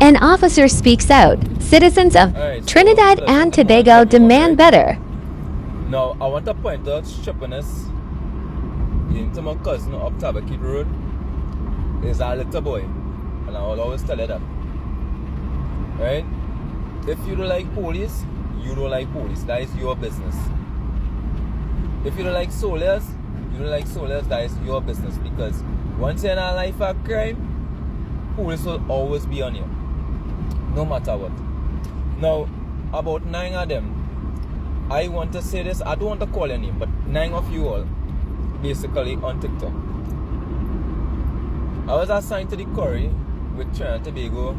An officer speaks out. Citizens of Alright, Trinidad so and first of all, Tobago demand better. Now, I want to point out strippiness into my cousin up Tabakit Road is a little boy, and I will always tell you that. Right? If you don't like police, you don't like police. That is your business. If you don't like soldiers, that is your business. Because once you're in a life of crime, police will always be on you, no matter what. Now, about 9 of them, I want to say this, I don't want to call your name, but 9 of you all, basically on TikTok. I was assigned to the Curry with Trinidad and Tobago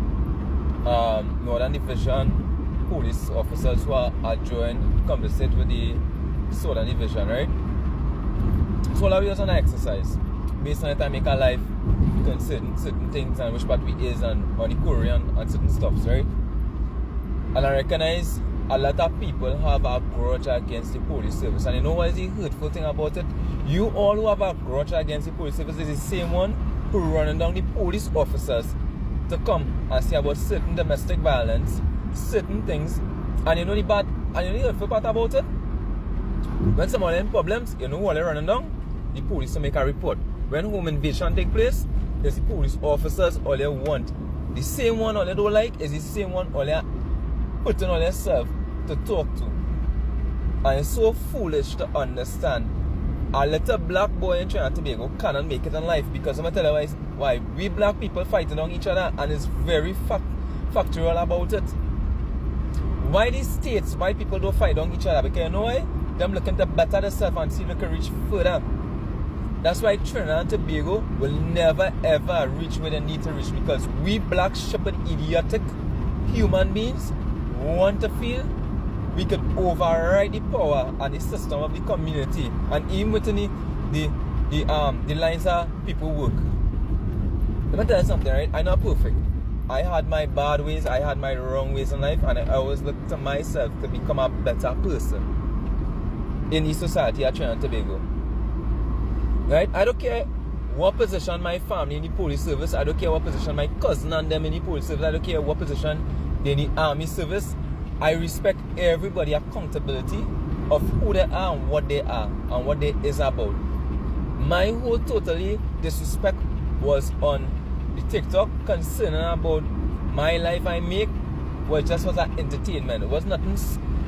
Northern Division police officers who are joined, conversate with the Southern Division, right? So all of us on an exercise. Based on the time make a life, certain things and which part we is and on the Korean and certain stuffs, right? And I recognize a lot of people have a grudge against the police service. And you know what is the hurtful thing about it? You all who have a grudge against the police service is the same one who running down the police officers to come and say about certain domestic violence, certain things. And you know the bad, and you know the hurtful part about it? When someone in problems, you know who they're running down? The police to make a report. When home invasion take place, it's the police officers all they want. The same one all they don't like is the same one all they putting on themselves to talk to. And it's so foolish to understand a little black boy in Trinidad and Tobago cannot make it in life, because I'm going to tell you why we black people fighting on each other, and it's very factual about it. Why these states, why people don't fight on each other? Because you know why? Them looking to better themselves and see if they can reach further. That's why Trinidad and Tobago will never ever reach where they need to reach, because we black stupid idiotic human beings want to feel we could override the power and the system of the community, and even within the lines of people work. Let me tell you something, right? I'm not perfect. I had my bad ways, I had my wrong ways in life, and I always look to myself to become a better person in the society at Trinidad and Tobago. Right? I don't care what position my family in the police service, I don't care what position my cousin and them in the police service, I don't care what position they in the army service. I respect everybody accountability of who they are and what they are and what they is about. My whole totally disrespect was on the TikTok concerning about my life I make was just was an entertainment. It was nothing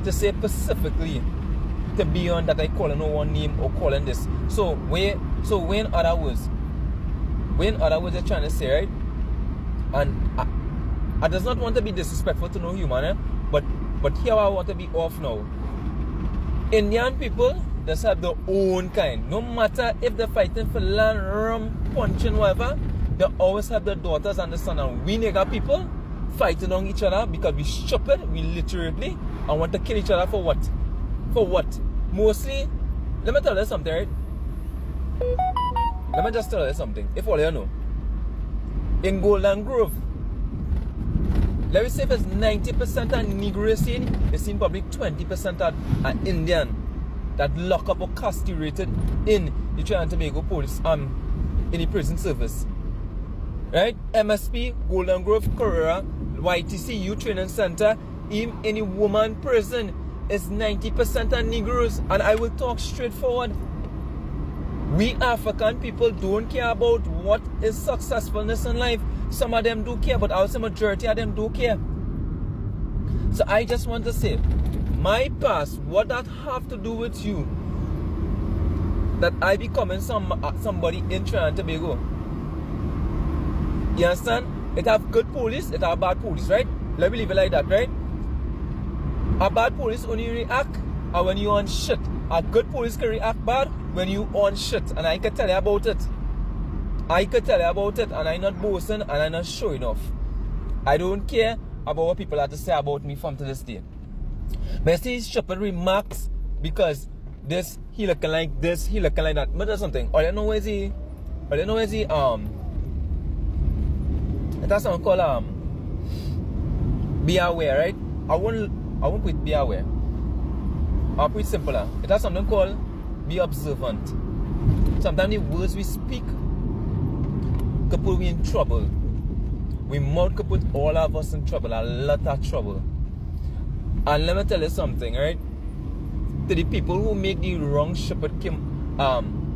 to say specifically to be on that I calling no one name or calling this. So when other words they're trying to say, right? And I does not want to be disrespectful to no human, but here I want to be off now. Indian people just have their own kind. No matter if they're fighting for land, rum, punching, whatever, they always have their daughters and the son. And we nigger people fighting on each other because we stupid, we literally, and want to kill each other for what? For what? Mostly, let me tell you something, right? Let me just tell you something. If all you know, in Golden Grove, let me say if it's 90% of Negro scene, it's seen probably 20% of Indian that lock up or castrated in the Trinidad and Tobago police in the prison service. Right? MSP, Golden Grove, Carrera, YTC Youth Training Center, even in the woman prison is 90% of Negroes, and I will talk straightforward. We African people don't care about what is successfulness in life. Some of them do care, but I would say majority of them do care. So I just want to say, my past, what that have to do with you, that I becoming somebody in Trinidad and Tobago. You understand? It have good police, it have bad police, right? Let me leave it like that, right? A bad police only react when you on shit. A good police can react bad when you on shit, and I can tell you about it. And I'm not boasting and I'm not showing off. I don't care about what people have to say about me from to this day. But I see stupid remarks because this, he looking like this, he looking like that. But there's something. All you know is that's something called be aware, right? I won't put be aware. I'll put it simpler. It has something called be observant. Sometimes the words we speak could put me in trouble. We mouth could put all of us in trouble, a lot of trouble. And let me tell you something, right? To the people who make the wrong shepherd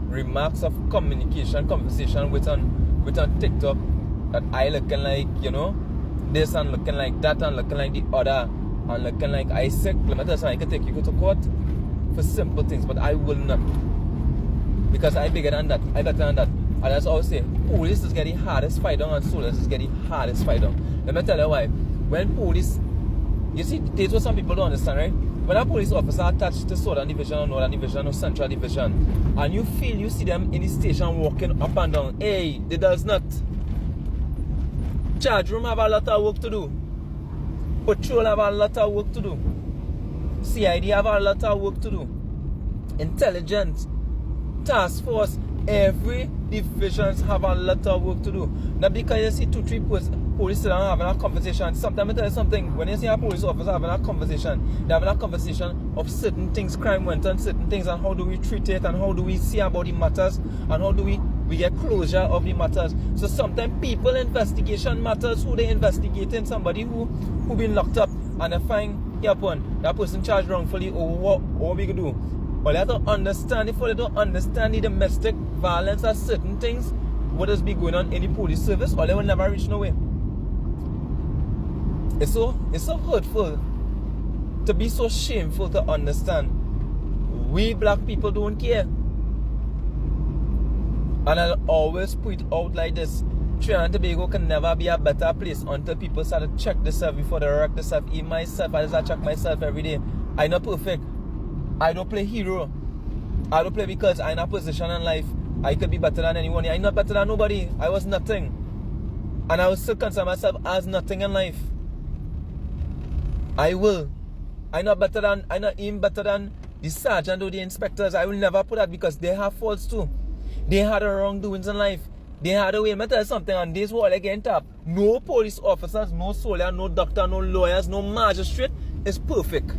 remarks of conversation with on TikTok, that I looking like, this and looking like that and looking like the other and looking like Isaac. Let me tell you something, I can take you to court for simple things, but I will not. Because I bigger than that, I better than that. And that's all I say, police is getting hardest fight on and soldiers is getting hardest fight on. Let me tell you why. When police, you see, this is what some people don't understand, right? When a police officer attached to Southern Division or Northern Division or Central Division, and you see them in the station walking up and down, hey, they does not. Charge room have a lot of work to do. Patrol have a lot of work to do. CID have a lot of work to do. Intelligence, task force, every divisions have a lot of work to do. Now because you see 2-3 police having a conversation, sometimes I tell you something, when you see a police officer having a conversation, they're having a conversation of certain things, crime went on, certain things, and how do we treat it, and how do we see about the matters, and how do we get closure of the matters. So sometimes people investigation matters, who they investigating, somebody who been locked up, and they find that person charged wrongfully, or what we could do. But they have to understand, if they don't understand the domestic violence or certain things, what is be going on in the police service, or they will never reach nowhere. It's so hurtful, to be so shameful to understand. We black people don't care. And I'll always put it out like this. Trinidad and Tobago can never be a better place until people start to check themselves before they wreck themselves. Even myself, I just check myself every day. I'm not perfect. I don't play hero. I don't play because I'm in a position in life I could be better than anyone. I'm not better than nobody. I was nothing. And I will still consider myself as nothing in life. I will. I'm not even better than the sergeant or the inspectors. I will never put that because they have faults too. They had wrongdoings in life. They had a way. Let me tell you something, on this wall again top. No police officers, no soldier, no doctor, no lawyers, no magistrate is perfect.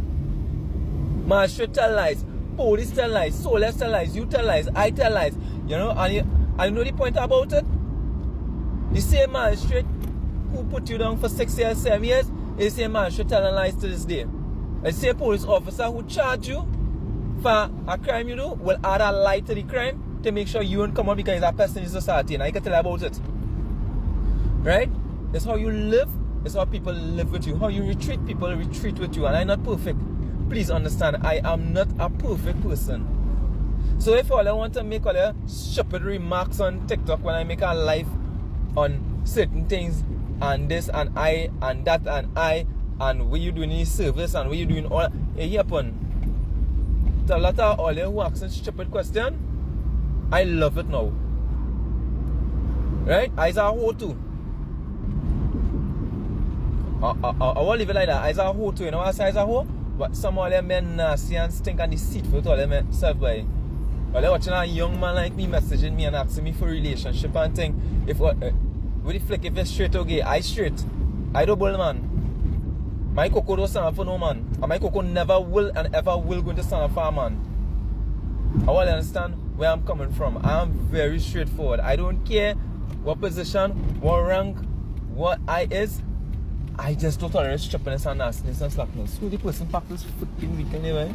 Magistrate tell lies, police tell lies, soldiers tell lies, you tell lies, I tell lies. And you know the point about it? The same magistrate who put you down for 6 years, 7 years, is the same magistrate telling lies to this day. The same police officer who charge you for a crime you do will add a lie to the crime to make sure you won't come out because it's a person in society, and I can tell you about it. Right? That's how you live, that's how people live with you. How you retreat, people retreat with you, and I'm not perfect. Please understand, I am not a perfect person. So if all I want to make all the stupid remarks on TikTok when I make a live on certain things, and this and I and that and I, and what you doing in service and what you doing all, it happen. To a lot of all who asking stupid question, I love it now. Right? I's a hoe too. I won't leave it like that. I's a hoe too. You know what I say? I's a hoe? But some of them men nasty and stink and deceitful to all them self by. But they're watching a young man like me messaging me and asking me for relationship and thing. If with the flick, if it's straight or gay, I straight. I don't bull man. My cocoa don't stand up for no man. And my cocoa never will and ever will going to stand up for a man. I want to understand where I'm coming from. I'm very straightforward. I don't care what position, what rank, what I is. I just don't tolerate stupidness and nastiness and slackness. Who the person packed this freaking weekend anyway?